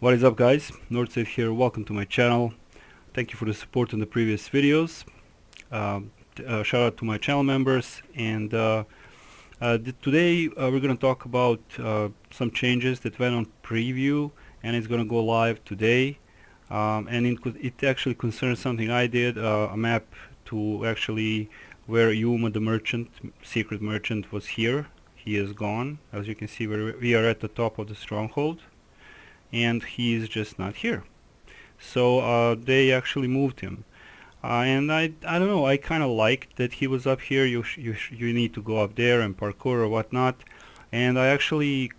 What is up, guys? Northside here. Welcome to my channel. Thank you for the support on the previous videos. Shout out to my channel members. And today we're going to talk about some changes that went on preview, and it's going to go live today. And it actually concerns something I did, a map to actually where Juma the merchant, secret merchant, was here. He is gone. As you can see, we are at the top of the stronghold, and he is just not here. So they actually moved him, and I don't know, I kind of liked that he was up here. You need to go up there and parkour or whatnot, and I actually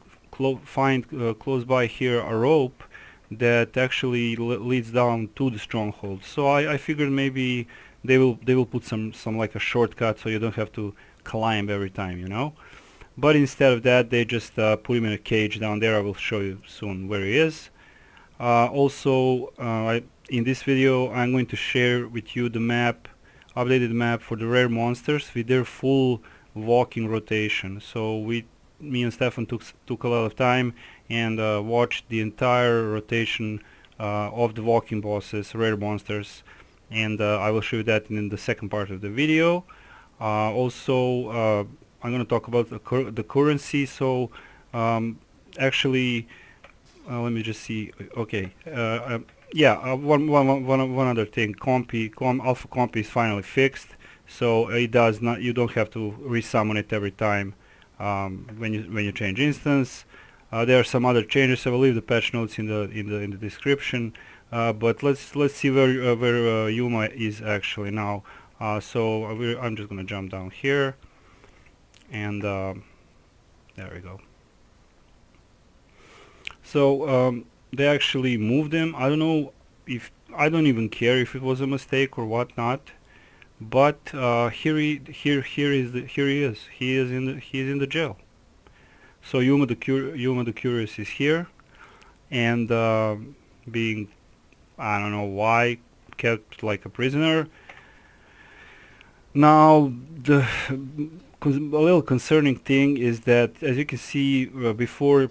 find close by here a rope that actually leads down to the stronghold. So I figured maybe they will put some like a shortcut, so you don't have to climb every time, you know. But instead of that, they just put him in a cage down there. I will show you soon where he is. Also, in this video, I'm going to share with you the map, updated map for the rare monsters with their full walking rotation. So me and Stefan took a lot of time and watched the entire rotation of the walking bosses, rare monsters, and I will show you that in the second part of the video. Also, I'm going to talk about the currency. So actually, let me just see. Okay, yeah. One other thing. Alpha Comp is finally fixed, so it does not. You don't have to resummon it every time when you change instance. There are some other changes. I will leave the patch notes in the description. But let's see where Juma is actually now. So I'm just going to jump down here. And there we go. So they actually moved him. I don't know if I don't even care if it was a mistake or whatnot. But here he is. He is in the jail. So Juma the Curious is here, and being, I don't know why, kept like a prisoner. Now a little concerning thing is that, as you can see, before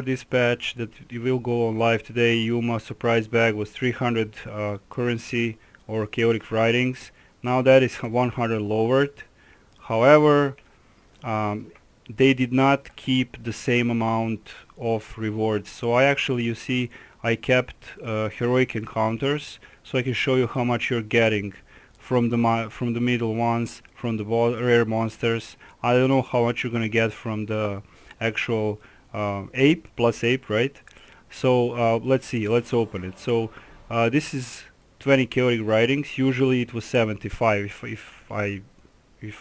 this patch that it will go on live today, Juma surprise bag was 300 currency or chaotic writings. Now that is 100 lowered. However, they did not keep the same amount of rewards. So I actually, you see, I kept heroic encounters, so I can show you how much you're getting from the middle ones, from the rare monsters. I don't know how much you're gonna get from the actual ape, plus ape, right? So let's see, let's open it. So this is 20 chaotic writings. Usually it was 75 if I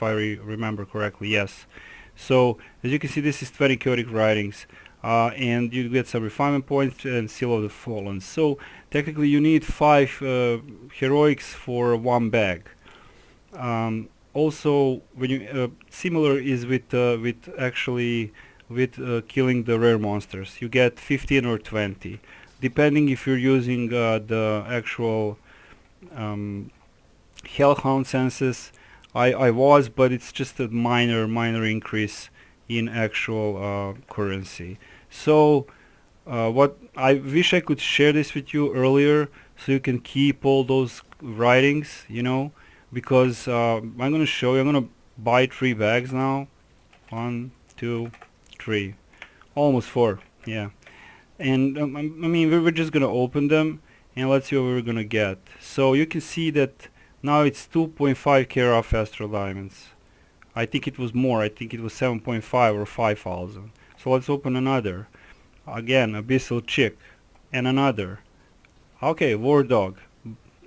remember correctly. Yes. So as you can see, this is 20 chaotic writings. And you get some refinement points and Seal of the Fallen. So technically you need 5 heroics for 1 bag. Also, when you similar is with killing the rare monsters. You get 15 or 20, depending if you're using the actual Hellhound senses. I was, but it's just a minor increase in actual currency. So what I wish I could share this with you earlier, so you can keep all those writings, you know, because I'm gonna show you. I'm gonna buy 3 bags now. 1, 2, 3, almost 4. Yeah, and I mean we're just gonna open them and let's see what we're gonna get. So you can see that now it's 2.5 Kera Astral Diamonds. I think it was more. I think it was 7.5 or 5,000. So let's open another. Again, Abyssal Chick. And another. Okay, War Dog.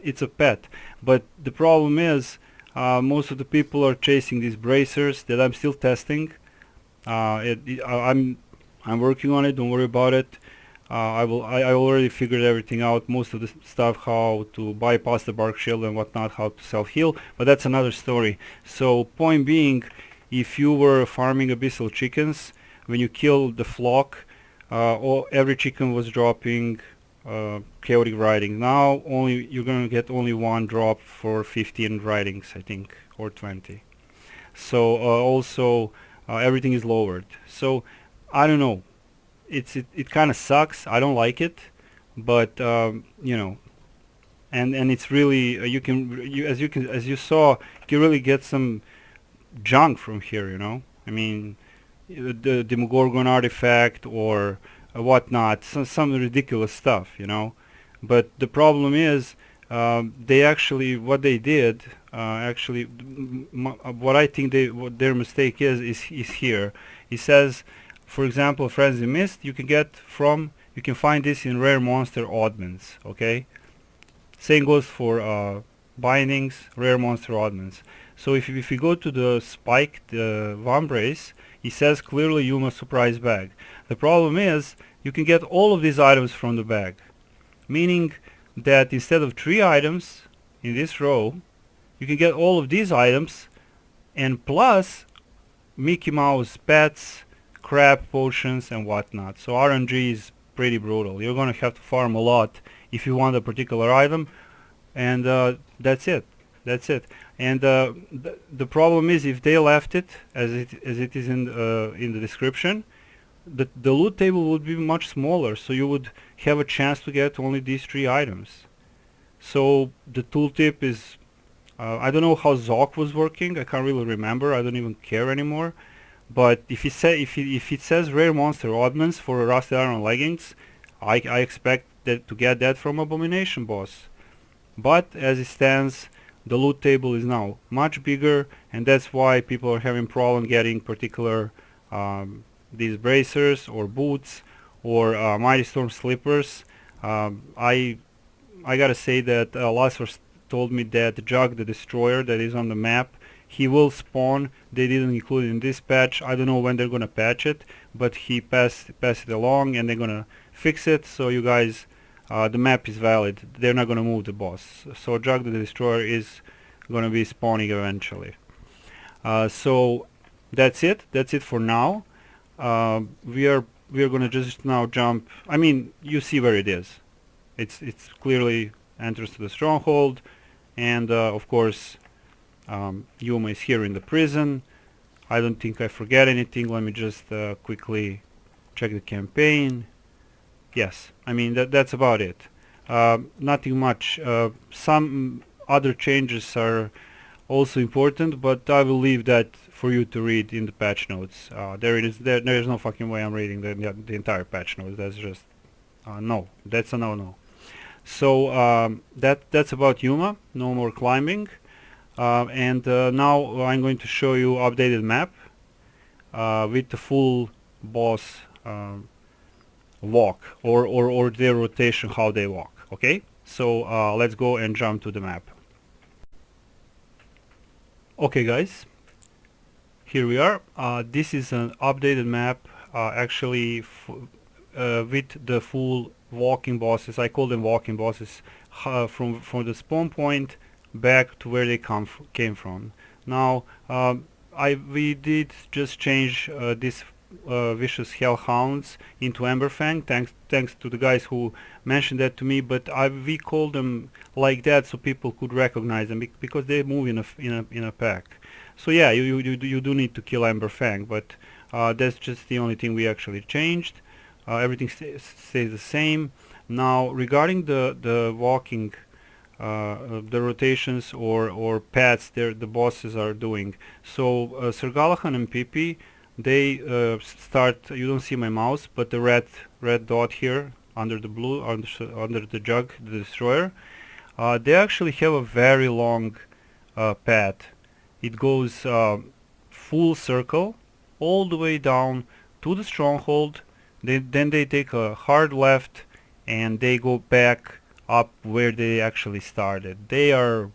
It's a pet. But the problem is, most of the people are chasing these bracers that I'm still testing. I'm working on it. Don't worry about it. I already figured everything out, most of the stuff, how to bypass the bark shield and whatnot, how to self-heal, but that's another story. So point being, if you were farming abyssal chickens, when you kill the flock, every chicken was dropping chaotic writing. Now you're gonna get only 1 drop for 15 writings, I think, or 20. So also everything is lowered. So I don't know. It kind of sucks. I don't like it, but you know, and it's really as you saw, you can really get some junk from here, you know. I mean, the Demogorgon artifact or whatnot, some ridiculous stuff, you know. But the problem is, they actually what they did actually what I think what their mistake is here. It says, for example, Frenzy Mist you can find this in rare monster oddments. Okay, same goes for bindings, rare monster oddments. So if you go to the spike, the Vambrace, it says clearly Yuma surprise bag. The problem is you can get all of these items from the bag, meaning that instead of 3 items in this row, you can get all of these items and plus Mickey Mouse pets, crab potions and whatnot. So RNG is pretty brutal. You're gonna have to farm a lot if you want a particular item, and that's it. That's it. And the problem is if they left it as it is in the description, the loot table would be much smaller, so you would have a chance to get only these 3 items. So the tooltip is I don't know how Zoc was working. I can't really remember. I don't even care anymore. But if it says rare monster oddments for rusty iron leggings, I expect to get that from Abomination boss. But as it stands, the loot table is now much bigger, and that's why people are having problem getting particular these bracers or boots or Mighty Storm slippers. I gotta say that Lasser told me that Jug the Destroyer that is on the map, he will spawn. They didn't include it in this patch. I don't know when they're gonna patch it, but he passed it along, and they're gonna fix it. So you guys, the map is valid. They're not gonna move the boss. So Jug the Destroyer is gonna be spawning eventually. So that's it. That's it for now. We are gonna just now jump. I mean, you see where it is. It's clearly entrance to the stronghold, and of course Yuma is here in the prison. I don't think I forget anything. Let me just quickly check the campaign. Yes, I mean that's about it. Nothing much. Some other changes are also important, but I will leave that for you to read in the patch notes. There it is. There is no fucking way I'm reading the entire patch notes. That's just no. That's a no. So that's about Yuma. No more climbing. And now I'm going to show you updated map with the full boss walk or their rotation, how they walk. Okay, so let's go and jump to the map. Okay guys, here we are. This is an updated map actually with the full walking bosses. I call them walking bosses from the spawn point back to where they came from. Now we did just change this vicious hellhounds into Emberfang, thanks to the guys who mentioned that to me, but we called them like that so people could recognize them because they move in a pack. So yeah, you do need to kill Emberfang, but that's just the only thing we actually changed. Everything stays the same. Now regarding the walking, the rotations or paths the bosses are doing. So Sir Galahad and Pippi, they start. You don't see my mouse, but the red dot here under the blue, under the Jug, the Destroyer. They actually have a very long path. It goes full circle all the way down to the stronghold. Then they take a hard left and they go back up where they actually started. They are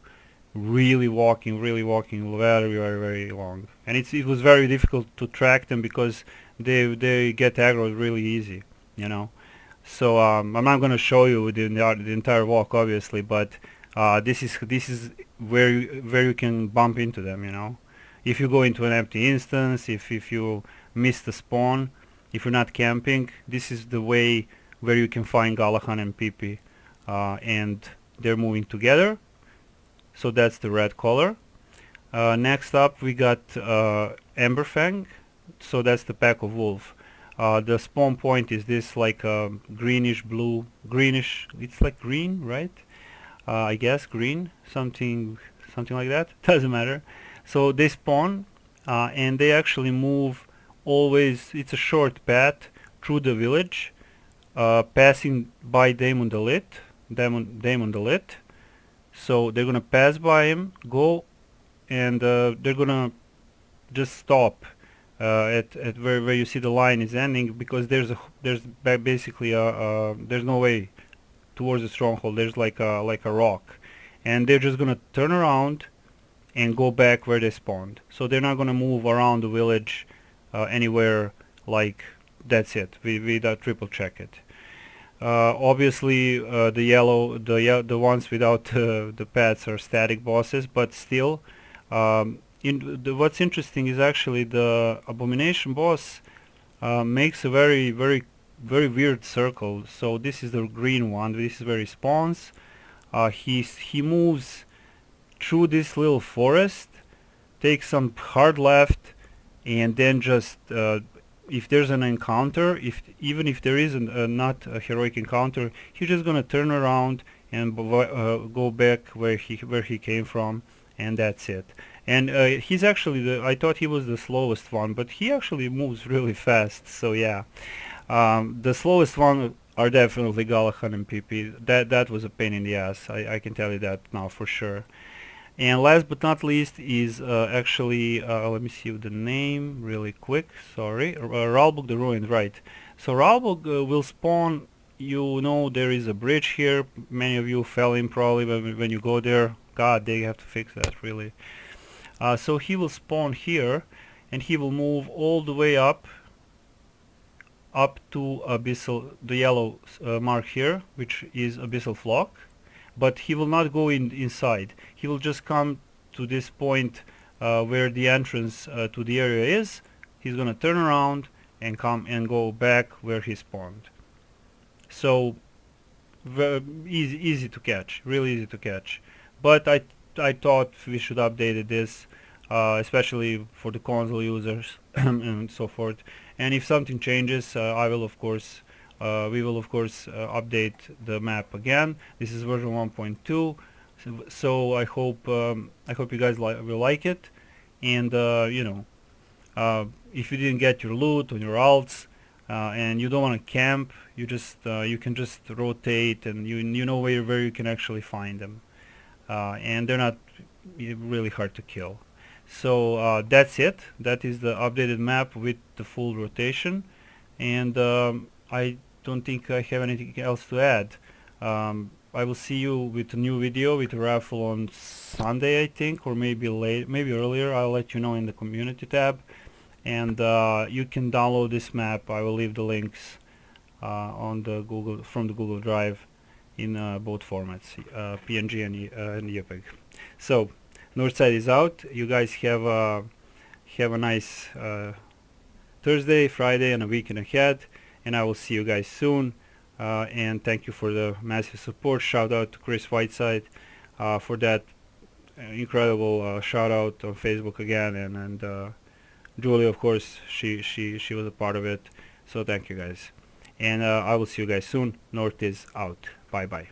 really walking very long, and it was very difficult to track them because they get aggroed really easy, you know. So I'm not going to show you the entire walk obviously, but this is where you can bump into them, you know. If you go into an empty instance, if you miss the spawn, if you're not camping, this is the way where you can find Galahad and Pippi, and they're moving together. So that's the red color. Next up we got Emberfang, so that's the pack of wolf. The spawn point is this like greenish blue, greenish, it's like green, right? I guess green, something like that. Doesn't matter. So they spawn, and they actually move always. It's a short path through the village, passing by Damon the Lit. Damon the Lit. So they're gonna pass by him, go, and they're gonna just stop at where you see the line is ending, because basically there's no way towards the stronghold. There's like a rock, and they're just gonna turn around and go back where they spawned. So they're not gonna move around the village anywhere. Like, that's it. We triple check it. Obviously, the ones without the pets are static bosses, but still, what's interesting is actually the abomination boss makes a very weird circle. So this is the green one. This is where he spawns. He moves through this little forest, takes some hard left, and then just if there's an encounter, even if there isn't not a heroic encounter, he's just gonna turn around and go back where he came from, and that's it. And he's actually I thought he was the slowest one, but he actually moves really fast. So yeah, the slowest one are definitely Galahad and PP. That was a pain in the ass. I can tell you that now for sure. And last but not least is actually, let me see the name really quick, sorry, Ralbuk the Ruined, right. So Ralbuk will spawn, you know, there is a bridge here, many of you fell in probably when you go there. God, they have to fix that, really. So he will spawn here, and he will move all the way up to Abyssal, the yellow mark here, which is Abyssal Flock. But he will not go inside. He will just come to this point where the entrance to the area is. He's gonna turn around and come and go back where he spawned. So easy to catch, really easy to catch. But I thought we should update this, especially for the console users and so forth. And if something changes, we will of course update the map again. This is version 1.2, so I hope you guys will like it. And you know, if you didn't get your loot on your alts and you don't want to camp, you can just rotate, and you know where you can actually find them, and they're not really hard to kill. So that's it. That is the updated map with the full rotation, and I don't think I have anything else to add. I will see you with a new video with a raffle on Sunday, I think, or maybe earlier. I'll let you know in the community tab, and you can download this map. I will leave the links on the from the Google Drive in both formats, PNG and JPEG. So Northside is out. You guys have a nice Thursday, Friday, and a weekend ahead, and I will see you guys soon. And thank you for the massive support. Shout out to Chris Whiteside for that incredible shout out on Facebook again, and Julie, of course, she was a part of it. So thank you guys, and I will see you guys soon. North is out. Bye bye.